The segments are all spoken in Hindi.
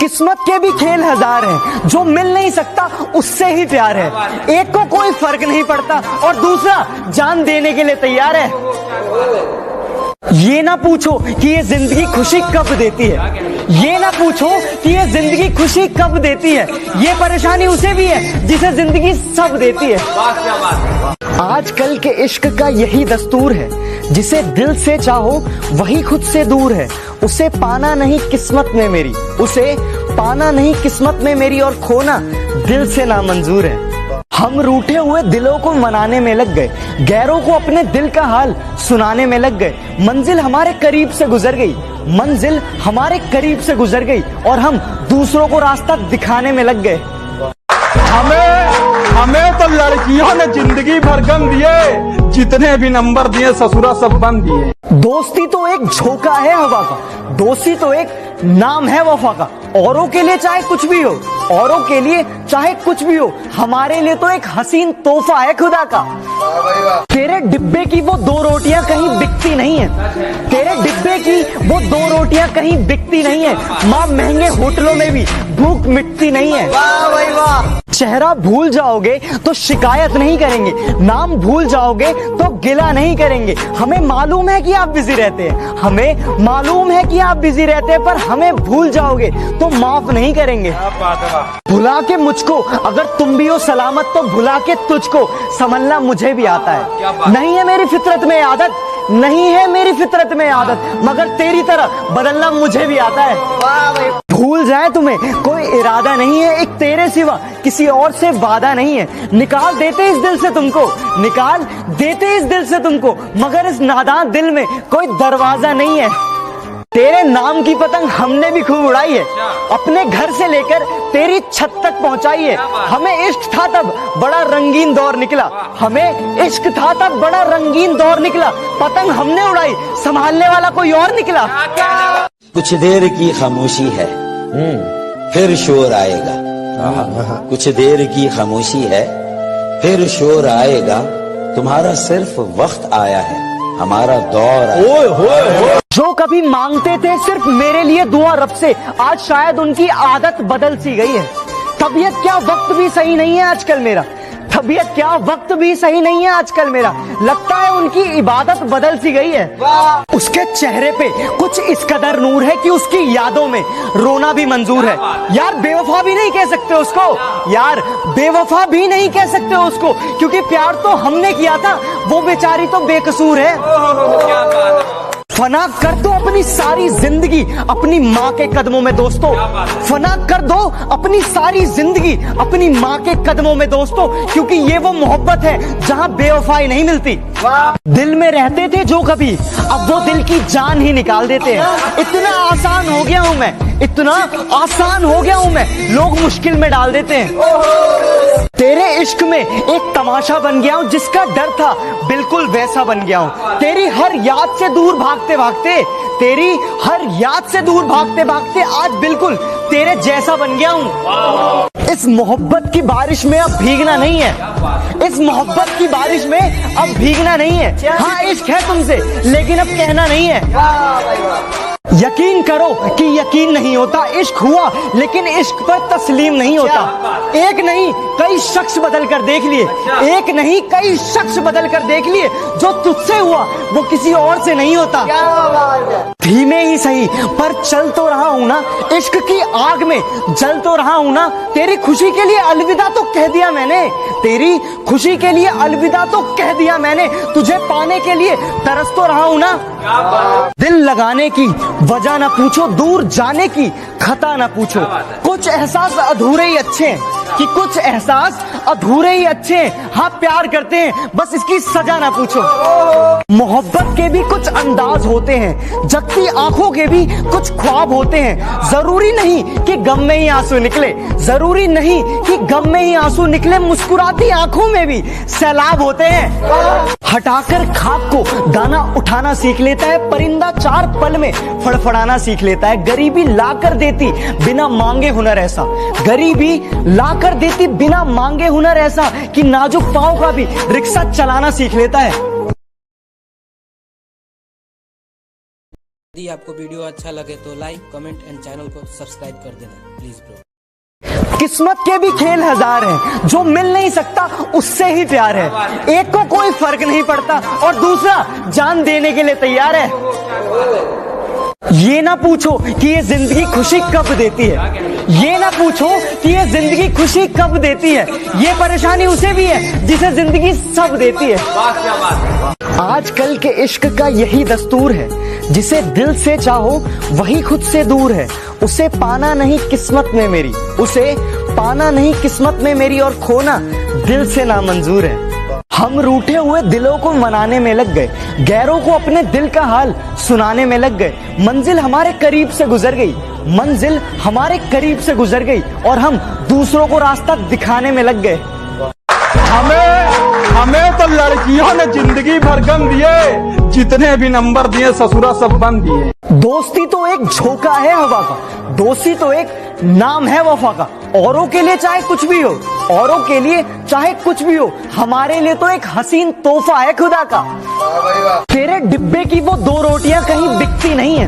किस्मत के भी खेल हजार हैं, जो मिल नहीं सकता उससे ही प्यार है। एक को कोई फर्क नहीं पड़ता और दूसरा जान देने के लिए तैयार है। ये ना पूछो कि ये जिंदगी खुशी कब देती है, ये ना पूछो कि ये जिंदगी खुशी कब देती है, ये परेशानी उसे भी है जिसे जिंदगी सब देती है। आजकल के इश्क का यही दस्तूर है, जिसे दिल से चाहो वही खुद से दूर है। उसे पाना नहीं किस्मत में मेरी, उसे पाना नहीं किस्मत में मेरी, और खोना दिल से नामंजूर है। हम रूठे हुए दिलों को मनाने में लग गए, गैरों को अपने दिल का हाल सुनाने में लग गए। मंजिल हमारे करीब से गुजर गई, मंजिल हमारे करीब से गुजर गई, और हम दूसरों को रास्ता दिखाने में लग गए। हमें तो लड़कियों ने जिंदगी भर गम दिए, जितने भी नंबर दिए ससुरा सब बंद दिए। दोस्ती तो एक झोंका है हवा का, दोस्ती तो एक नाम है वफा का। औरों के लिए चाहे कुछ भी हो, औरों के लिए चाहे कुछ भी हो, हमारे लिए तो एक हसीन तोहफा है खुदा का। तेरे डिब्बे की वो दो रोटियां कहीं बिकती नहीं है, तेरे डिब्बे की वो दो रोटियां कहीं बिकती नहीं है। माँ महंगे होटलों में भी भूख मिटती नहीं है। वाह भाई वाह। चेहरा भूल जाओगे तो शिकायत नहीं करेंगे, नाम भूल जाओगे तो गिला नहीं करेंगे। हमें मालूम है कि आप बिजी रहते हैं, हमें मालूम है कि आप बिजी रहते हैं, पर हमें भूल जाओगे तो माफ नहीं करेंगे। भुला के मुझको अगर तुम भी हो सलामत, तो भुला के तुझको संभलना मुझे भी आता है। नहीं है मेरी फितरत में आदत, नहीं है मेरी फितरत में आदत, मगर तेरी तरह बदलना मुझे भी आता है। भूल जाए तुम्हें कोई इरादा नहीं है, एक तेरे सिवा किसी और से वादा नहीं है। निकाल देते इस दिल से तुमको, निकाल देते इस दिल से तुमको, मगर इस नादान दिल में कोई दरवाजा नहीं है। तेरे नाम की पतंग हमने भी खूब उड़ाई है, अपने घर से लेकर तेरी छत तक पहुंचाई है। हमें इश्क था तब बड़ा रंगीन दौर निकला, हमें इश्क था तब बड़ा रंगीन दौर निकला। पतंग हमने उड़ाई, संभालने वाला कोई और निकला। कुछ देर की खामोशी है, फिर शोर आएगा। कुछ देर की खामोशी है, फिर शोर आएगा। तुम्हारा सिर्फ वक्त आया है, हमारा दौर आया। जो कभी मांगते थे सिर्फ मेरे लिए दुआ रब से, आज शायद उनकी आदत बदल सी गई है। तबीयत क्या वक्त भी सही नहीं है आजकल मेरा, तबीयत क्या वक्त भी सही नहीं है आजकल मेरा। लगता है उनकी इबादत बदल सी गई है। उसके चेहरे पे कुछ इस कदर नूर है कि उसकी यादों में रोना भी मंजूर है। यार बेवफा भी नहीं कह सकते उसको, यार बेवफा भी नहीं कह सकते उसको, क्योंकि प्यार तो हमने किया था, वो बेचारी तो बेकसूर है। फना कर दो अपनी सारी जिंदगी अपनी माँ के कदमों में दोस्तों, फना कर दो अपनी सारी जिंदगी अपनी माँ के कदमों में दोस्तों, क्योंकि ये वो मोहब्बत है जहाँ बेवफाई नहीं मिलती। दिल में रहते थे जो कभी, अब वो दिल की जान ही निकाल देते हैं। इतना आसान हो गया हूँ मैं, इतना आसान हो गया हूँ मैं, लोग मुश्किल में डाल देते हैं। तेरे इश्क में एक तमाशा बन गया हूँ, जिसका डर था बिल्कुल वैसा बन गया हूँ। तेरी हर याद से दूर भागते भागते, तेरी हर याद से दूर भागते भागते आज बिल्कुल तेरे जैसा बन गया हूँ। इस मोहब्बत की बारिश में अब भीगना नहीं है, इस मोहब्बत की बारिश में अब भीगना नहीं है। हाँ इश्क है तुमसे, लेकिन अब कहना नहीं है। यकीन करो कि यकीन नहीं होता, इश्क हुआ लेकिन इश्क पर तस्लीम नहीं होता। एक नहीं कई शख्स बदल कर देख लिए, एक नहीं कई शख्स बदल कर देख लिए, जो तुझसे हुआ वो किसी और से नहीं होता। धीमे ही सही पर चल तो रहा हूँ ना, इश्क की आग में जल तो रहा हूँ ना। तेरी खुशी के लिए अलविदा तो कह दिया मैंने, तेरी खुशी के लिए अलविदा तो कह दिया मैंने, तुझे पाने के लिए तरस तो रहा हूँ ना। दिल लगाने की वजह ना पूछो, दूर जाने की खता ना पूछो। कुछ एहसास अधूरे ही अच्छे हैं, कि कुछ एहसास अधूरे ही अच्छे हैं। हाँ प्यार करते हैं, बस इसकी सजा ना पूछो। मोहब्बत के भी कुछ अंदाज होते हैं, जगती आंखों के भी कुछ ख्वाब होते हैं। जरूरी नहीं कि गम में ही आंसू निकले, जरूरी नहीं कि गम में ही आंसू निकले, मुस्कुराती आंखों में भी सैलाब होते हैं। हटाकर खाक को दाना उठाना सीख लेता है, परिंदा 4 पल में फड़फड़ाना सीख लेता है। गरीबी ला कर देती बिना मांगे हुनर ऐसा, गरीबी ला कर देती बिना मांगे हुनर ऐसा, कि नाजुक पांव का भी रिक्शा चलाना सीख लेता है। यदि आपको वीडियो अच्छा लगे तो लाइक कमेंट एंड चैनल को सब्सक्राइब कर देना प्लीज ब्रो। किस्मत के भी खेल हजार हैं, जो मिल नहीं सकता उससे ही प्यार है। एक को कोई फर्क नहीं पड़ता और दूसरा जान देने के लिए तैयार है। ये ना पूछो कि ये जिंदगी खुशी कब देती है, ये ना पूछो कि ये जिंदगी खुशी कब देती है। ये परेशानी उसे भी है जिसे जिंदगी सब देती है। आजकल के इश्क का यही दस्तूर है, जिसे दिल से चाहो वही खुद से दूर है। उसे पाना नहीं किस्मत में मेरी, उसे पाना नहीं किस्मत में मेरी, और खोना दिल से नामंजूर है। हम रूठे हुए दिलों को मनाने में लग गए, गैरों को अपने दिल का हाल सुनाने में लग गए। मंजिल हमारे करीब से गुजर गई, मंजिल हमारे करीब से गुजर गई, और हम दूसरों को रास्ता दिखाने में लग गए। हमें तो लड़कियों ने जिंदगी भर गम दिए, जितने भी नंबर दिए ससुरा सब बंद दिए। दोस्ती तो एक झोंका है हवा का, दोस्ती तो एक नाम है वफा का। औरों के लिए चाहे कुछ भी हो, औरों के लिए चाहे कुछ भी हो, हमारे लिए तो एक हसीन तोहफा है खुदा का। तेरे डिब्बे की वो दो रोटियां कहीं बिकती नहीं है,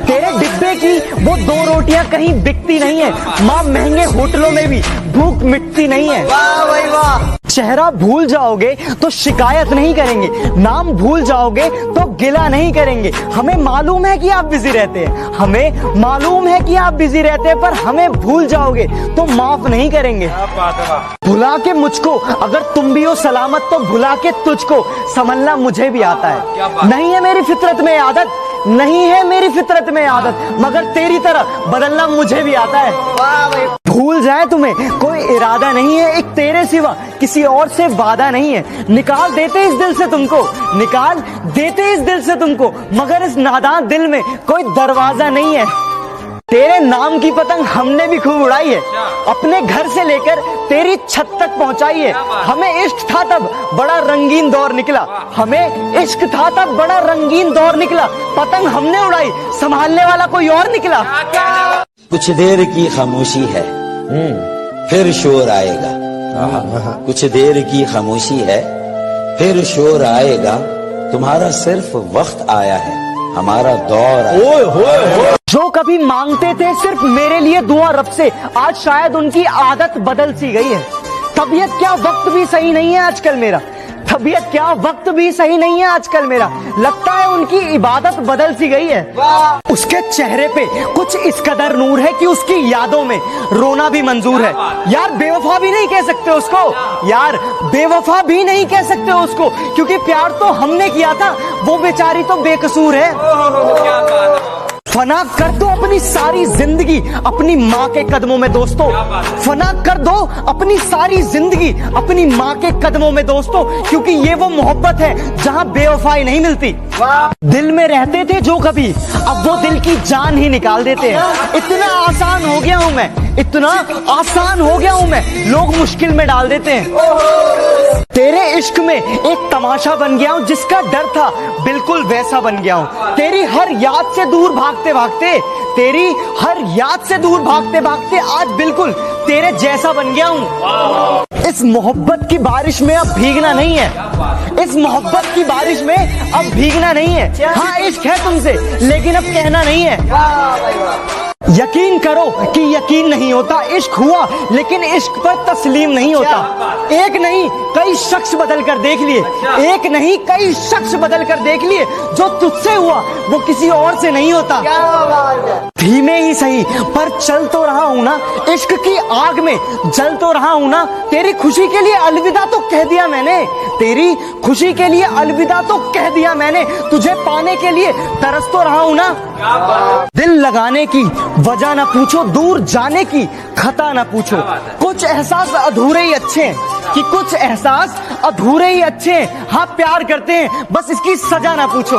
तेरे डिब्बे की वो दो रोटियां कहीं बिकती नहीं है। माँ महंगे होटलों में भी भूख मिटती नहीं है। वाह भाई वाह। चेहरा भूल जाओगे तो शिकायत नहीं करेंगे, नाम भूल जाओगे तो गिला नहीं करेंगे। हमें मालूम है कि आप बिजी रहते हैं, हमें मालूम है कि आप बिजी रहते हैं, पर हमें भूल जाओगे तो माफ नहीं करेंगे। भुला के मुझको अगर तुम भी हो सलामत, तो भुला के तुझको संभलना मुझे भी आता है। नहीं है मेरी फितरत में आदत, नहीं है मेरी फितरत में आदत, मगर तेरी तरह बदलना मुझे भी आता है। भूल जाए तुम्हें कोई इरादा नहीं है, एक तेरे सिवा किसी और से वादा नहीं है। निकाल देते इस दिल से तुमको, निकाल देते इस दिल से तुमको, मगर इस नादान दिल में कोई दरवाजा नहीं है। तेरे नाम की पतंग हमने भी खूब उड़ाई है, अपने घर से लेकर तेरी छत तक पहुंचाई है। हमें इश्क था तब बड़ा रंगीन दौर निकला, हमें इश्क था तब बड़ा रंगीन दौर निकला। पतंग हमने उड़ाई, संभालने वाला कोई और निकला। कुछ देर की खामोशी है, फिर शोर आएगा। कुछ देर की खामोशी है, फिर शोर आएगा। तुम्हारा सिर्फ वक्त आया है, हमारा दौर आया। जो कभी मांगते थे सिर्फ मेरे लिए दुआ रब से, आज शायद उनकी आदत बदल सी गई है। तबीयत क्या वक्त भी सही नहीं है आजकल मेरा, तबीयत क्या वक्त भी सही नहीं है आजकल मेरा। लगता है उनकी इबादत बदल सी गई है। उसके चेहरे पे कुछ इस कदर नूर है कि उसकी यादों में रोना भी मंजूर है। यार बेवफा भी नहीं कह सकते उसको, यार बेवफा भी नहीं कह सकते उसको, क्योंकि प्यार तो हमने किया था, वो बेचारी तो बेकसूर है। फना कर दो अपनी सारी जिंदगी अपनी माँ के कदमों में दोस्तों, फना कर दो अपनी सारी जिंदगी अपनी माँ के कदमों में दोस्तों, क्योंकि ये वो मोहब्बत है जहाँ बेवफाई नहीं मिलती। दिल में रहते थे जो कभी, अब वो दिल की जान ही निकाल देते हैं। इतना आसान हो गया हूँ मैं, इतना आसान हो गया हूँ मैं, लोग मुश्किल में डाल देते हैं। तेरे इश्क में एक तमाशा बन गया हूँ, जिसका डर था बिल्कुल वैसा बन गया हूँ। तेरी हर याद से दूर भागते भागते, तेरी हर याद से दूर भागते भागते आज बिल्कुल तेरे जैसा बन गया हूँ। इस मोहब्बत की बारिश में अब भीगना नहीं है, इस मोहब्बत की बारिश में अब भीगना नहीं है। हाँ इश्क है तुमसे, लेकिन अब कहना नहीं है। यकीन करो कि यकीन नहीं होता, इश्क हुआ लेकिन इश्क पर तस्लीम नहीं होता। एक नहीं कई शख्स बदल कर देख लिए, एक नहीं कई शख्स बदल कर देख लिए, जो तुझसे हुआ वो किसी और से नहीं होता। धीमे ही सही पर चल तो रहा हूं ना, इश्क की आग में जल तो रहा हूं ना। तेरी खुशी के लिए अलविदा तो कह दिया मैंने, तेरी खुशी के लिए अलविदा तो कह दिया मैंने, तुझे पाने के लिए तरस तो रहा हूं ना। दिल लगाने की वजह ना पूछो, दूर जाने की खता ना पूछो। कुछ एहसास अधूरे ही अच्छे हैं, कि कुछ एहसास अधूरे ही अच्छे हैं। हाँ प्यार करते हैं, बस इसकी सजा ना पूछो।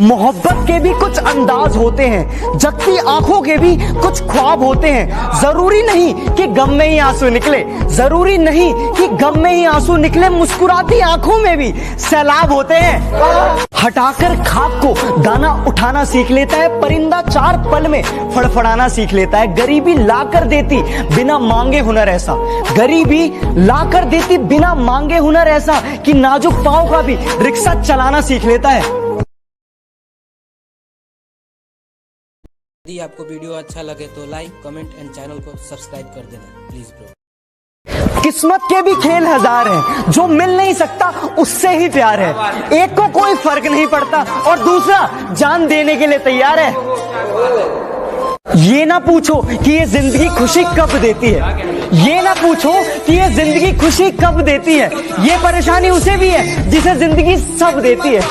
मोहब्बत के भी कुछ अंदाज होते हैं, जगती आंखों के भी कुछ ख्वाब होते हैं। जरूरी नहीं कि गम में ही आंसू निकले, जरूरी नहीं कि गम में ही आंसू निकले, मुस्कुराती आंखों में भी सैलाब होते हैं। हटाकर खाक को दाना उठाना सीख लेता है, परिंदा 4 पल में फड़फड़ाना सीख लेता है। गरीबी ला कर देती बिना मांगे हुनर ऐसा, गरीबी ला कर देती बिना मांगे हुनर ऐसा, कि नाजुक पांव का भी रिक्शा चलाना सीख लेता है। यदि आपको वीडियो अच्छा लगे तो लाइक कमेंट एंड चैनल को सब्सक्राइब कर देना प्लीज ब्रो। किस्मत के भी खेल हजार हैं, जो मिल नहीं सकता उससे ही प्यार है। एक को कोई फर्क नहीं पड़ता और दूसरा जान देने के लिए तैयार है। ये ना पूछो कि ये जिंदगी खुशी कब देती है, ये ना पूछो कि ये जिंदगी खुशी कब देती है। ये परेशानी उसे भी है जिसे जिंदगी सब देती है।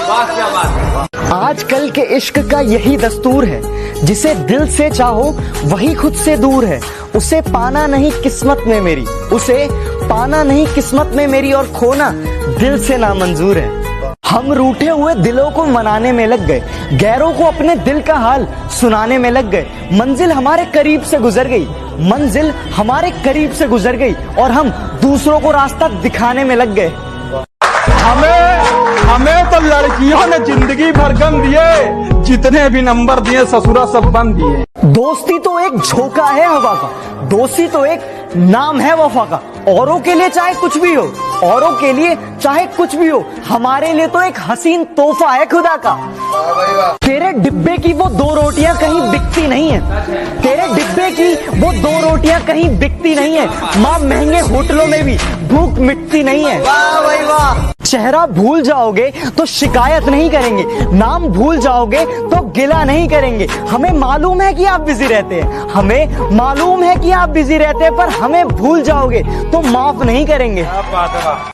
आजकल के इश्क का यही दस्तूर है, जिसे दिल से चाहो वही खुद से दूर है। उसे पाना नहीं किस्मत में मेरी, उसे पाना नहीं किस्मत में मेरी, और खोना दिल से नामंजूर है। हम रूठे हुए दिलों को मनाने में लग गए, गैरों को अपने दिल का हाल सुनाने में लग गए। मंजिल हमारे करीब से गुजर गई, मंजिल हमारे करीब से गुजर गई, और हम दूसरों को रास्ता दिखाने में लग गए। हमें तो लड़कियों ने जिंदगी भर गम दिए, जितने भी नंबर दिए ससुरा सब बंद दिए। दोस्ती तो एक झोंका है हवा का, दोस्ती तो एक नाम है वफा का। औरों के लिए चाहे कुछ भी हो, औरों के लिए चाहे कुछ भी हो, हमारे लिए तो एक हसीन तोहफा है खुदा का। तेरे डिब्बे की वो दो रोटियां कहीं बिकती नहीं है, तेरे डिब्बे की वो दो रोटियां कहीं बिकती नहीं है। माँ महंगे होटलों में भी भूख मिटती नहीं है। वाह भाई वाह। चेहरा भूल जाओगे तो शिकायत नहीं करेंगे, नाम भूल जाओगे तो गिला नहीं करेंगे। हमें मालूम है कि आप बिजी रहते हैं, हमें मालूम है कि आप बिजी रहते हैं, पर हमें भूल जाओगे तो माफ नहीं करेंगे।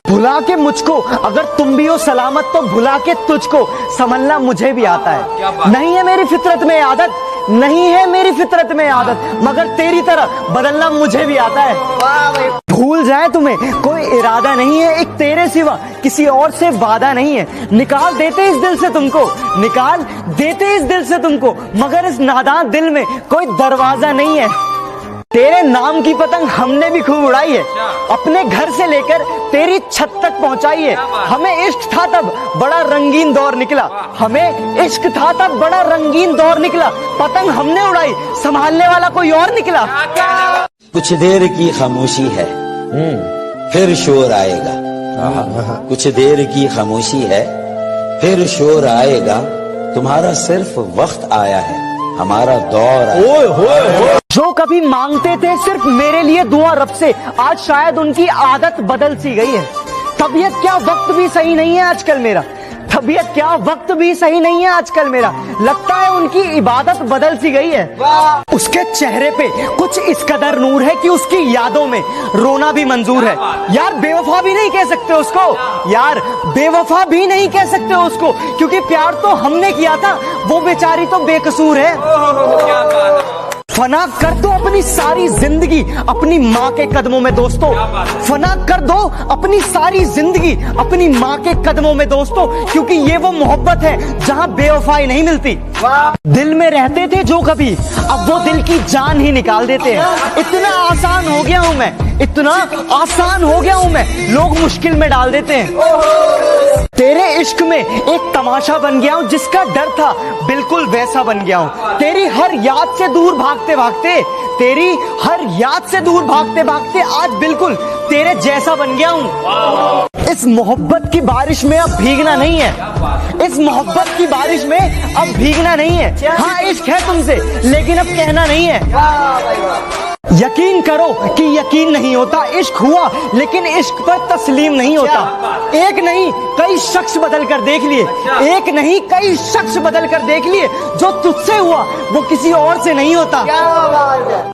भुला के मुझको अगर तुम भी हो सलामत, तो भुला के तुझको संभलना मुझे भी आता है। नहीं है मेरी फितरत में आदत, नहीं है मेरी फितरत में आदत, मगर तेरी तरह बदलना मुझे भी आता है। भूल जाए तुम्हें कोई इरादा नहीं है, एक तेरे सिवा किसी और से वादा नहीं है। निकाल देते इस दिल से तुमको, निकाल देते इस दिल से तुमको, मगर इस नादान दिल में कोई दरवाजा नहीं है। तेरे नाम की पतंग हमने भी खूब उड़ाई है, अपने घर से लेकर तेरी छत तक पहुंचाई है। हमें इश्क था तब बड़ा रंगीन दौर निकला, हमें इश्क था तब बड़ा रंगीन दौर निकला। पतंग हमने उड़ाई, संभालने वाला कोई और निकला। कुछ देर की खामोशी है, फिर शोर आएगा। कुछ देर की खामोशी है, फिर शोर आएगा। तुम्हारा सिर्फ वक्त आया है, हमारा दौर आया। जो कभी मांगते थे सिर्फ मेरे लिए दुआ रब से, आज शायद उनकी आदत बदल सी गई है। तबीयत क्या वक्त भी सही नहीं है आजकल मेरा, तबीयत क्या वक्त भी सही नहीं है आजकल मेरा। लगता है उनकी इबादत बदल सी गई है। उसके चेहरे पे कुछ इस कदर नूर है कि उसकी यादों में रोना भी मंजूर है। यार बेवफा भी नहीं कह सकते उसको, यार बेवफा भी नहीं कह सकते उसको, क्योंकि प्यार तो हमने किया था, वो बेचारी तो बेकसूर है। फना कर दो अपनी सारी जिंदगी अपनी माँ के कदमों में दोस्तों, फना कर दो अपनी सारी जिंदगी अपनी माँ के कदमों में दोस्तों, क्योंकि ये वो मोहब्बत है जहाँ बेवफाई नहीं मिलती। दिल में रहते थे जो कभी, अब वो दिल की जान ही निकाल देते हैं। इतना आसान हो गया हूँ मैं, इतना आसान हो गया हूँ मैं, लोग मुश्किल में डाल देते हैं। तेरे इश्क में एक तमाशा बन गया हूँ, जिसका डर था बिल्कुल वैसा बन गया हूँ। तेरी हर याद से दूर भागते भागते, तेरी हर याद से दूर भागते भागते आज बिल्कुल तेरे जैसा बन गया हूँ। इस मोहब्बत की बारिश में अब भीगना नहीं है, इस मोहब्बत की बारिश में अब भीगना नहीं है। हाँ इश्क है तुमसे, लेकिन अब कहना नहीं है। यकीन करो कि यकीन नहीं होता, इश्क हुआ लेकिन इश्क पर तस्लीम नहीं होता। एक नहीं कई शख्स बदल कर देख लिए, एक नहीं कई शख्स बदल कर देख लिए, जो तुझसे हुआ वो किसी और से नहीं होता।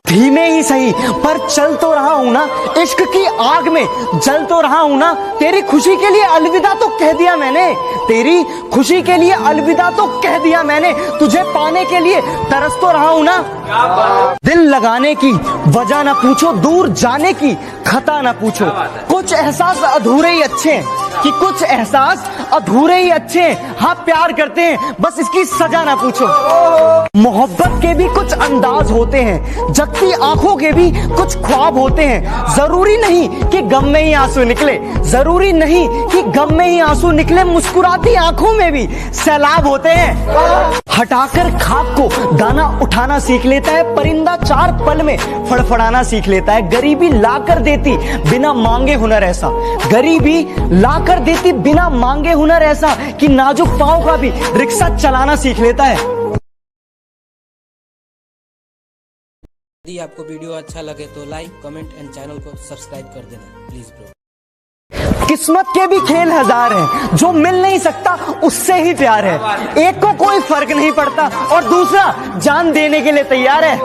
धीमे ही सही पर चल तो रहा हूं ना, इश्क की आग में जल तो रहा हूं ना। तेरी खुशी के लिए अलविदा तो कह दिया मैंने, तेरी खुशी के लिए अलविदा तो कह दिया मैंने, तुझे पाने के लिए तरस तो रहा हूं ना। दिल लगाने की वजह ना पूछो, दूर जाने की खता ना पूछो। कुछ एहसास अधूरे ही अच्छे हैं, कि कुछ एहसास अधूरे ही अच्छे हैं। हाँ प्यार करते हैं, बस इसकी सजा ना पूछो। मोहब्बत के भी कुछ अंदाज होते हैं, जगती आंखों के भी कुछ ख्वाब होते हैं। जरूरी नहीं कि गम में ही आंसू निकले, जरूरी नहीं कि गम में ही आंसू निकले, मुस्कुराती आंखों में भी सैलाब होते हैं। हटाकर खाक को दाना उठाना सीख लेता है, परिंदा 4 पल में फड़फड़ाना सीख लेता है। गरीबी लाकर देती बिना मांगे हुनर ऐसा, गरीबी लाकर देती बिना मांगे हुनर ऐसा, कि नाजुक पांव का भी रिक्शा चलाना सीख लेता है। यदि आपको वीडियो अच्छा लगे तो लाइक कमेंट एंड चैनल को सब्सक्राइब कर देना प्लीज ब्रो। किस्मत के भी खेल हजार हैं, जो मिल नहीं सकता उससे ही प्यार है। एक को कोई फर्क नहीं पड़ता और दूसरा जान देने के लिए तैयार है।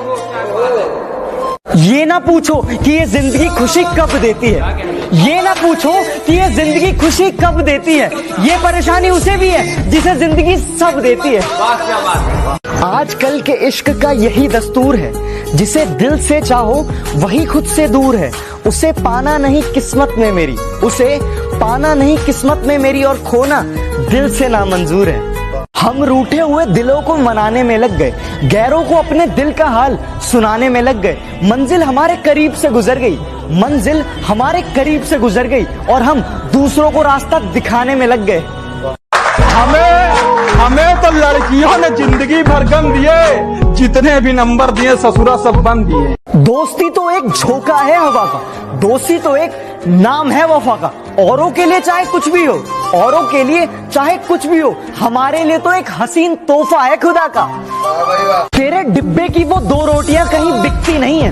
ये ना पूछो कि ये जिंदगी खुशी कब देती है, ये ना पूछो कि ये जिंदगी खुशी कब देती है। ये परेशानी उसे भी है जिसे जिंदगी सब देती है। आजकल के इश्क का यही दस्तूर है, जिसे दिल से चाहो वही खुद से दूर है। उसे पाना नहीं किस्मत में मेरी, उसे पाना नहीं किस्मत में मेरी, और खोना दिल से नामंजूर है। हम रूठे हुए दिलों को मनाने में लग गए, गैरों को अपने दिल का हाल सुनाने में लग गए। मंजिल हमारे करीब से गुजर गई, मंजिल हमारे करीब से गुजर गई, और हम दूसरों को रास्ता दिखाने में लग गए। हमें तो लड़कियों ने जिंदगी भर गम दिए, जितने भी नंबर दिए ससुरा सब बन दिए। दोस्ती तो एक झोंका है हवा का, दोस्ती तो एक नाम है वफा का। औरों के लिए चाहे कुछ भी हो, औरों के लिए चाहे कुछ भी हो, हमारे लिए तो एक हसीन तोहफा है खुदा का। तेरे डिब्बे की वो दो रोटियां कहीं बिकती नहीं है,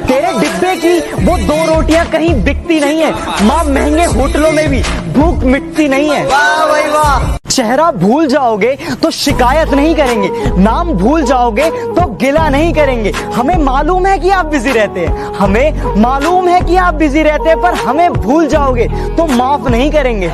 तेरे डिब्बे की वो दो रोटियां कहीं बिकती नहीं है। माँ महंगे होटलों में भी भूख मिटती नहीं है। वाह भाई वाह। चेहरा भूल जाओगे तो शिकायत नहीं करेंगे, नाम भूल जाओगे तो गिला नहीं करेंगे। हमें मालूम है कि आप बिजी रहते हैं, हमें मालूम है कि आप बिजी रहते हैं, पर हमें भूल जाओगे तो माफ नहीं करेंगे।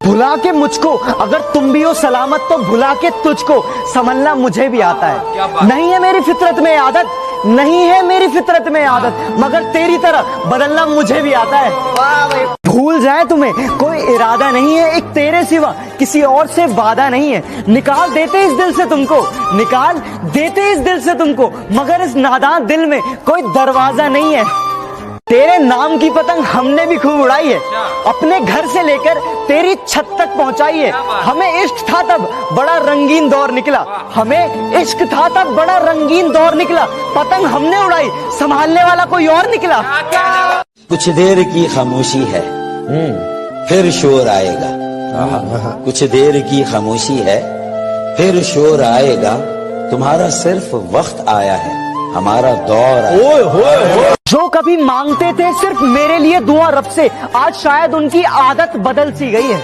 भुला के मुझको अगर तुम भी हो सलामत, तो भुला के तुझको संभलना मुझे भी आता है। नहीं है मेरी फितरत में आदत, नहीं है मेरी फितरत में आदत, मगर तेरी तरह बदलना मुझे भी आता है। भूल जाए तुम्हें कोई इरादा नहीं है, एक तेरे सिवा किसी और से वादा नहीं है। निकाल देते इस दिल से तुमको, निकाल देते इस दिल से तुमको, मगर इस नादान दिल में कोई दरवाजा नहीं है। तेरे नाम की पतंग हमने भी खूब उड़ाई है, अपने घर से लेकर तेरी छत तक पहुंचाई है। हमें इश्क था तब बड़ा रंगीन दौर निकला, हमें इश्क था तब बड़ा रंगीन दौर निकला। पतंग हमने उड़ाई, संभालने वाला कोई और निकला। कुछ देर की खामोशी है, फिर शोर आएगा। कुछ देर की खामोशी है, फिर शोर आएगा। तुम्हारा सिर्फ वक्त आया है, हमारा दौर आया। जो कभी मांगते थे सिर्फ मेरे लिए दुआ रब से, आज शायद उनकी आदत बदल सी गई है।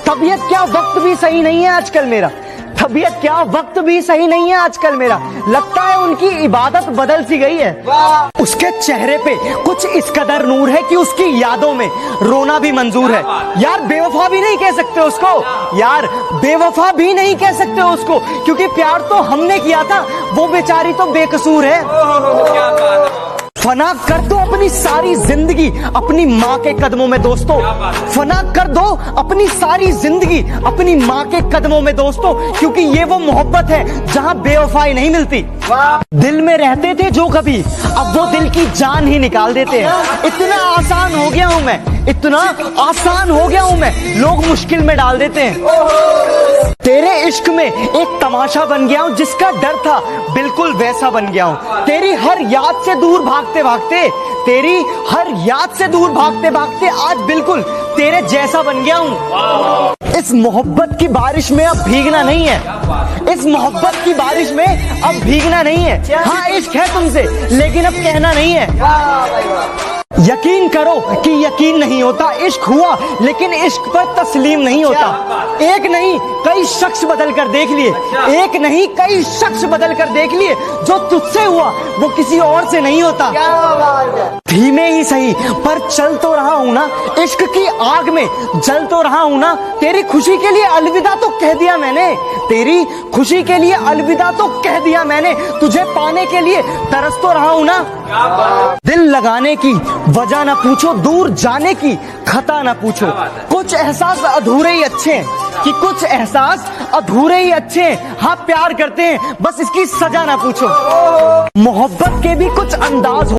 तबीयत क्या वक्त भी सही नहीं है आजकल मेरा, तबीयत क्या वक्त भी सही नहीं है आजकल मेरा। लगता है उनकी इबादत बदल सी गई है। उसके चेहरे पे कुछ इस कदर नूर है कि उसकी यादों में रोना भी मंजूर है। यार बेवफा भी नहीं कह सकते उसको, यार बेवफा भी नहीं कह सकते उसको, क्योंकि प्यार तो हमने किया था, वो बेचारी तो बेकसूर है। फना कर दो अपनी सारी जिंदगी अपनी माँ के कदमों में दोस्तों, फना कर दो अपनी सारी जिंदगी अपनी माँ के कदमों में दोस्तों, क्योंकि ये वो मोहब्बत है जहाँ बेवफाई नहीं मिलती। दिल में रहते थे जो कभी, अब वो दिल की जान ही निकाल देते हैं। इतना आसान हो गया हूँ मैं, इतना आसान हो गया हूँ मैं, लोग मुश्किल में डाल देते हैं। तेरे इश्क में एक तमाशा बन गया हूँ, जिसका डर था बिल्कुल वैसा बन गया हूँ। तेरी हर याद से दूर भागते भागते, तेरी हर याद से दूर भागते भागते आज बिल्कुल तेरे जैसा बन गया हूँ। इस मोहब्बत की बारिश में अब भीगना नहीं है, इस मोहब्बत की बारिश में अब भीगना नहीं है। हाँ इश्क है तुमसे, लेकिन अब कहना नहीं है। यकीन करो कि यकीन नहीं होता, इश्क हुआ लेकिन इश्क पर तस्लीम नहीं होता। एक नहीं कई शख्स बदल कर देख लिए, एक नहीं कई शख्स बदल कर देख लिए, जो तुझसे हुआ वो किसी और से नहीं होता। धीमे ही सही पर चल तो रहा हूं ना, इश्क की आग में जल तो रहा हूं ना। तेरी खुशी के लिए अलविदा तो कह दिया मैंने, तेरी खुशी के लिए अलविदा तो कह दिया मैंने। तुझे पाने के लिए तरस तो रहा हूं ना। दिल लगाने की वजह ना पूछो, दूर जाने की खता ना पूछो। कुछ एहसास अधूरे ही अच्छे हैं, कि कुछ एहसास अधूरे ही अच्छे हैं। हाँ प्यार करते हैं, बस इसकी सजा ना पूछो। मोहब्बत के भी कुछ अंदाज